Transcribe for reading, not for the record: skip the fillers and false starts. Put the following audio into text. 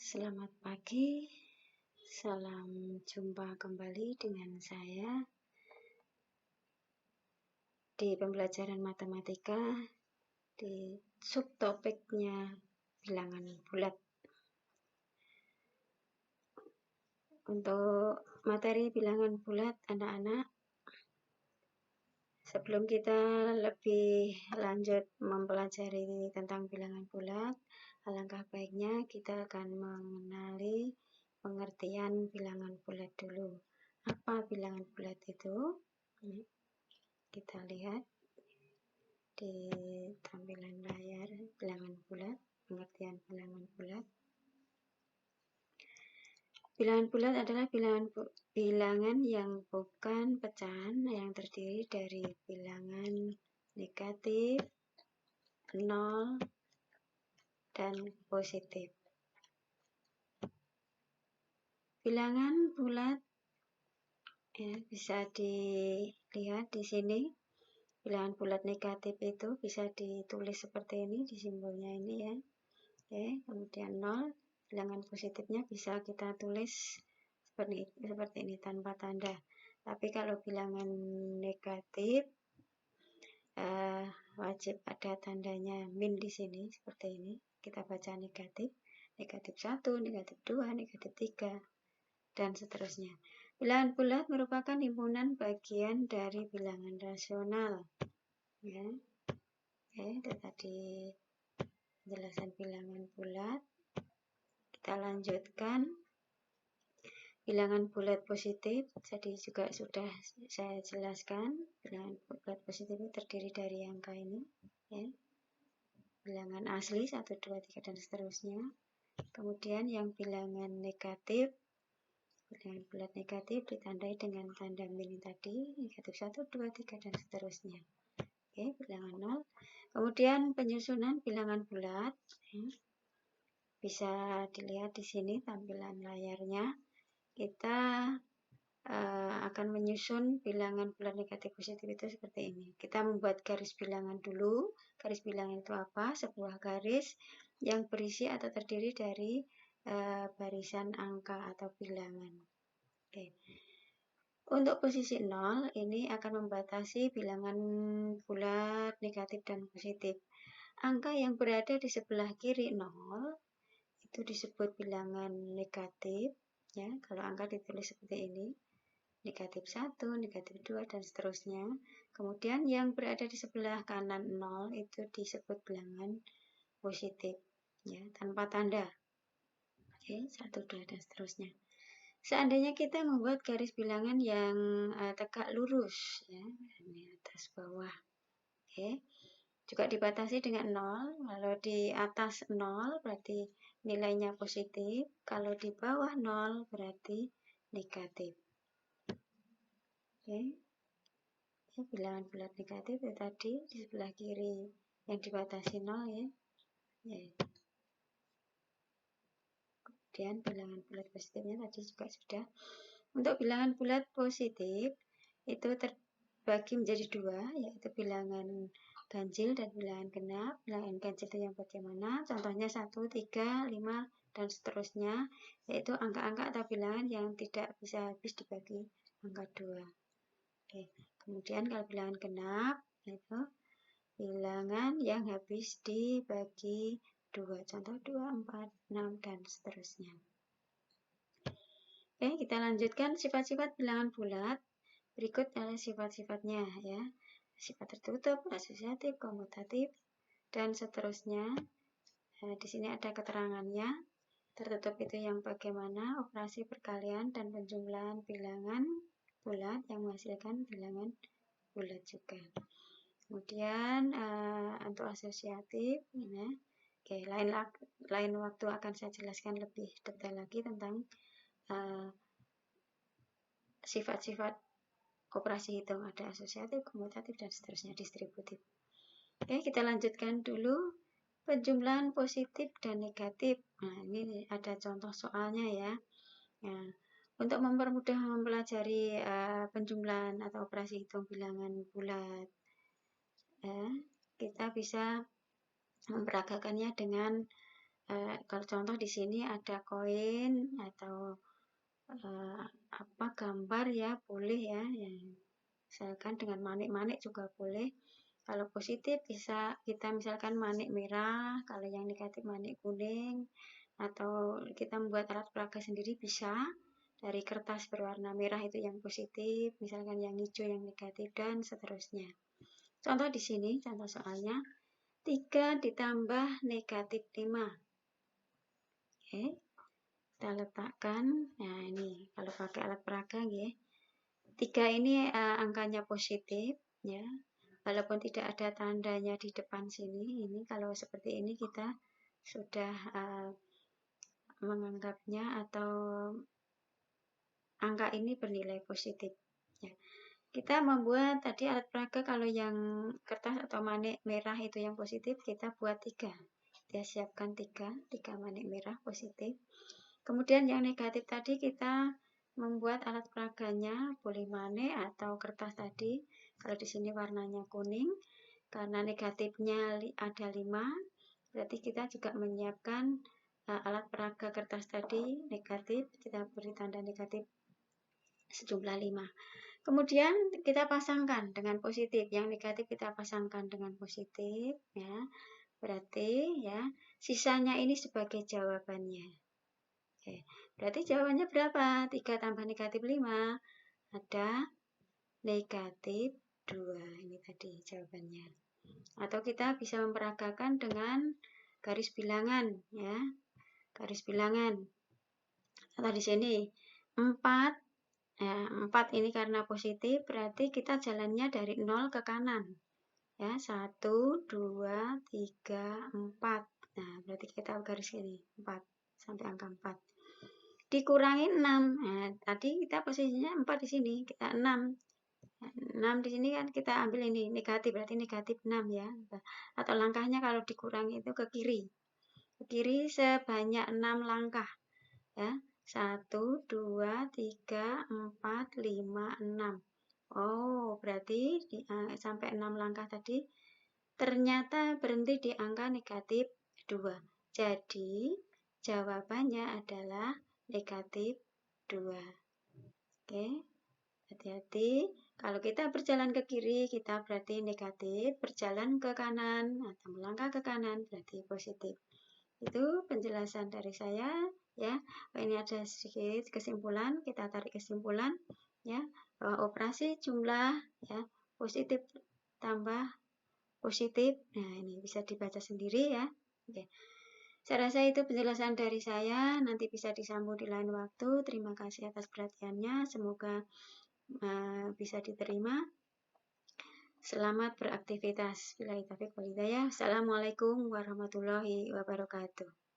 Selamat pagi, salam jumpa kembali dengan saya di pembelajaran matematika di subtopiknya bilangan bulat. Untuk materi bilangan bulat, anak-anak, sebelum kita lebih lanjut mempelajari tentang bilangan bulat, alangkah baiknya kita akan mengenali pengertian bilangan bulat dulu. Apa bilangan bulat itu? Kita lihat di tampilan layar bilangan bulat, pengertian bilangan bulat. Bilangan bulat adalah bilangan yang bukan pecahan yang terdiri dari bilangan negatif, 0, dan positif. Bilangan bulat bisa dilihat di sini. Bilangan bulat negatif itu bisa ditulis seperti ini, di simbolnya ini ya. Kemudian 0, bilangan positifnya bisa kita tulis seperti ini tanpa tanda. Tapi kalau bilangan negatif wajib ada tandanya min di sini seperti ini. Kita baca negatif, negatif 1, negatif 2, negatif 3, dan seterusnya. Bilangan bulat merupakan himpunan bagian dari bilangan rasional. Ya. Itu tadi penjelasan bilangan bulat. Kita lanjutkan. Bilangan bulat positif, tadi juga sudah saya jelaskan. Bilangan bulat positif itu terdiri dari angka ini. Ya. Bilangan asli 1, 2, 3, dan seterusnya. Kemudian yang bilangan negatif, bilangan bulat negatif ditandai dengan tanda min tadi, negatif 1, 2, 3, dan seterusnya. Bilangan 0. Kemudian penyusunan bilangan bulat, bisa dilihat di sini tampilan layarnya. Kita akan menyusun bilangan bulat negatif positif itu seperti ini. Kita membuat garis bilangan dulu. Garis bilangan itu apa? Sebuah garis yang berisi atau terdiri dari barisan angka atau bilangan. Untuk posisi 0, ini akan membatasi bilangan bulat negatif dan positif. Angka yang berada di sebelah kiri 0 itu disebut bilangan negatif. Ya, kalau angka ditulis seperti ini, negatif 1, negatif 2, dan seterusnya. Kemudian yang berada di sebelah kanan 0 itu disebut bilangan positif, ya, tanpa tanda. 1, 2, dan seterusnya. Seandainya kita membuat garis bilangan yang tegak lurus, ya, ini atas bawah, juga dibatasi dengan 0. Kalau di atas 0 berarti nilainya positif, kalau di bawah 0 berarti negatif. Bilangan bulat negatif itu tadi di sebelah kiri yang dibatasi 0 ya. Kemudian bilangan bulat positifnya tadi juga sudah. Untuk bilangan bulat positif itu terbagi menjadi 2, yaitu bilangan ganjil dan bilangan genap. Bilangan ganjil itu yang bagaimana? Contohnya 1, 3, 5, dan seterusnya, yaitu angka-angka atau bilangan yang tidak bisa habis dibagi angka 2. Kemudian kalau bilangan genap itu bilangan yang habis dibagi 2. Contoh 2, 4, 6, dan seterusnya. Kita lanjutkan sifat-sifat bilangan bulat. Berikut adalah sifat-sifatnya ya. Sifat tertutup, asosiatif, komutatif, dan seterusnya. Di sini ada keterangannya. Tertutup itu yang bagaimana operasi perkalian dan penjumlahan bilangan bulat yang menghasilkan bilangan bulat juga. Kemudian untuk asosiatif, lain waktu akan saya jelaskan lebih detail lagi tentang sifat-sifat operasi hitung, ada asosiatif, komutatif, dan seterusnya, distributif. Kita lanjutkan dulu penjumlahan positif dan negatif. Nah, ini ada contoh soalnya ya. Untuk mempermudah mempelajari penjumlahan atau operasi hitung bilangan bulat, kita bisa memperagakannya dengan Kalau contoh di sini ada koin atau apa gambar ya, boleh ya. Misalkan dengan manik-manik juga boleh. Kalau positif bisa kita misalkan manik merah, kalau yang negatif manik kuning, atau kita membuat alat peraga sendiri bisa dari kertas berwarna merah itu yang positif, misalkan yang hijau yang negatif, dan seterusnya. Contoh di sini, contoh soalnya 3 ditambah negatif 5. Oke, kita letakkan. Nah, ini kalau pakai alat peraga ya. 3 ini angkanya positif ya. Walaupun tidak ada tandanya di depan sini, ini kalau seperti ini kita sudah menganggapnya atau angka ini bernilai positif. Ya. Kita membuat tadi alat peraga, kalau yang kertas atau manik merah itu yang positif, kita buat 3. Kita siapkan 3 manik merah positif. Kemudian yang negatif tadi kita membuat alat peraganya, boleh manik atau kertas tadi. Kalau di sini warnanya kuning, karena negatifnya ada 5, berarti kita juga menyiapkan alat peraga kertas tadi negatif, kita beri tanda negatif sejumlah 5. Kemudian kita pasangkan dengan positif, yang negatif kita pasangkan dengan positif ya. Berarti ya, sisanya ini sebagai jawabannya. Oke, berarti jawabannya berapa? 3 tambah negatif 5 ada negatif 2. Ini tadi jawabannya. Atau kita bisa memperagakan dengan garis bilangan ya. Garis bilangan. Atau di sini 4 ya, 4 ini karena positif, berarti kita jalannya dari 0 ke kanan. Ya, 1, 2, 3, 4. Nah, berarti kita garis ini 4 sampai angka 4. Dikurangi 6. Nah, tadi kita posisinya 4 di sini, kita 6. 6 di sini kan kita ambil ini negatif, berarti negatif 6 ya. Atau langkahnya kalau dikurangi itu ke kiri. Ke kiri sebanyak 6 langkah. Ya. 1, 2, 3, 4, 5, 6. Oh, berarti sampai 6 langkah tadi ternyata berhenti di angka negatif 2. Jadi, jawabannya adalah negatif 2. Oke, hati-hati. Kalau kita berjalan ke kiri, kita berarti negatif. Berjalan ke kanan atau melangkah ke kanan berarti positif. Itu penjelasan dari saya ya. Ini ada sedikit kesimpulan, kita tarik kesimpulan ya, bahwa operasi jumlah ya, positif tambah positif. Nah, ini bisa dibaca sendiri ya. Oke. Saya rasa itu penjelasan dari saya, nanti bisa disambung di lain waktu. Terima kasih atas perhatiannya, semoga bisa diterima. Selamat beraktivitas. Billahi taufiq wal hidayah. Assalamualaikum warahmatullahi wabarakatuh.